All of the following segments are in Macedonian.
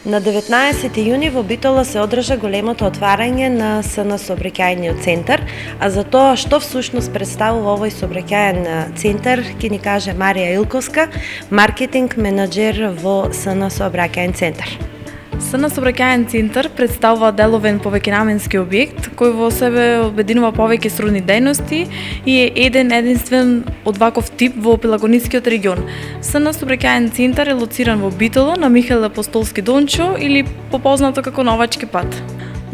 На 19 јуни во Битола се одржа големото отварање на СН Сообраќајниот центар, а за тоа што всушност представува овој сообраќајен центар ќе ни каже Марија Илковска, маркетинг менаџер во СН Сообраќајен центар. СН Сообраќајен центар представува деловен повеќенаменски објект кој во себе обединува повеќе сродни дејности и е единствен од ваков тип во Пелагонискиот регион. СН Сообраќајен центар е лоциран во Битола на Михаил Апостолски Дончо или попознато како Новачки пат.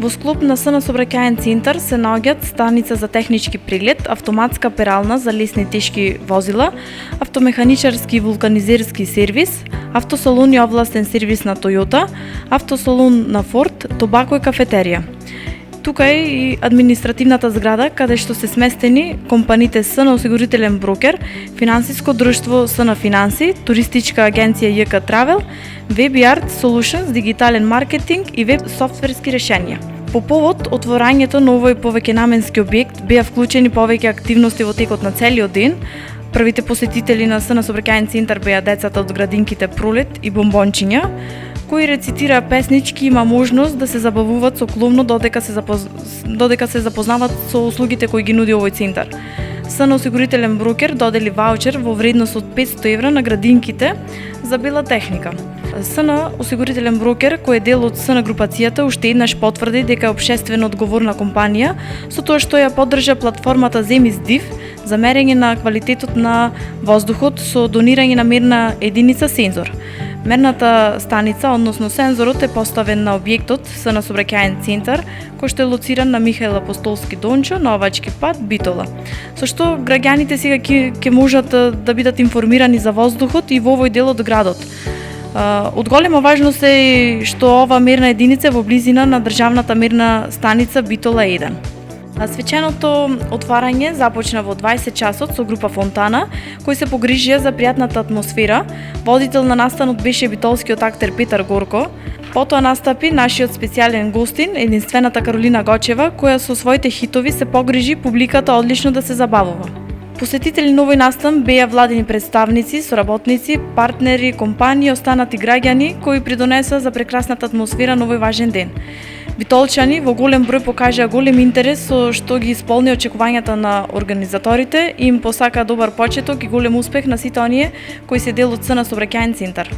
Во склоп на СН Сообраќајен центар се наоѓаат станица за технички преглед, автоматска перална за лесни тешки возила, автомеханичарски и вулканизерски сервис, автосалон и овластен сервис на Toyota, автосалон на Ford, Тобако и кафетерија. Тука е и административната зграда каде што се сместени компаните СН Осигурителен брокер, финансиско друштво СН Финанси, туристичка агенција ЈК Travel, WebYard Solutions, дигитален маркетинг и веб софтверски решенија. По повод отворањето на овој повеќенаменски објект беа вклучени повеќе активности во текот на целиот ден. Првите посетители на СН Сообраќајен центар беа децата од градинките Пролет и Бомбончиња, кои рецитира песнички, има можност да се забавуваат со клумно додека се запознаваат со услугите кои ги нуди овој центар. СН Осигурителен брокер додели ваучер во вредност од 500 евра на градинките за бела техника. СН Осигурителен брокер, кој е дел од СН групацијата, уште еднаш потврди дека е општествено одговорна компанија со тоа што ја поддржа платформата Земис Див за мерење на квалитетот на воздухот со донирање на мерна единица сензор. Мерната станица, односно сензорот, е поставен на објектот СН Сообраќајен центар, кој што е лоциран на Михаил Апостолски Дончо, Новачки пат, Битола. Со што граѓаните сега ќе можат да бидат информирани за воздухот и во овој дел од градот. Од голема важност е што ова мерна единица е во близина на државната мерна станица Битола 1. Свеченото отварање започна во 20 часот со група Фонтана, кои се погрижија за пријатната атмосфера. Водител на настанот беше битолскиот актер Петар Горко. Потоа настапи нашиот специјален гостин, единствената Каролина Гочева, која со своите хитови се погрижи публиката одлично да се забавува. Посетители на овој настан беа владини представници, соработници, партнери, компании, останати граѓани кои придонесоа за прекрасната атмосфера на овој важен ден. Битолчани во голем број покажаа голем интерес со што ги исполни очекувањата на организаторите и им посака добар почеток и голем успех на сите оние кои се дел од СН Сообраќајен центар.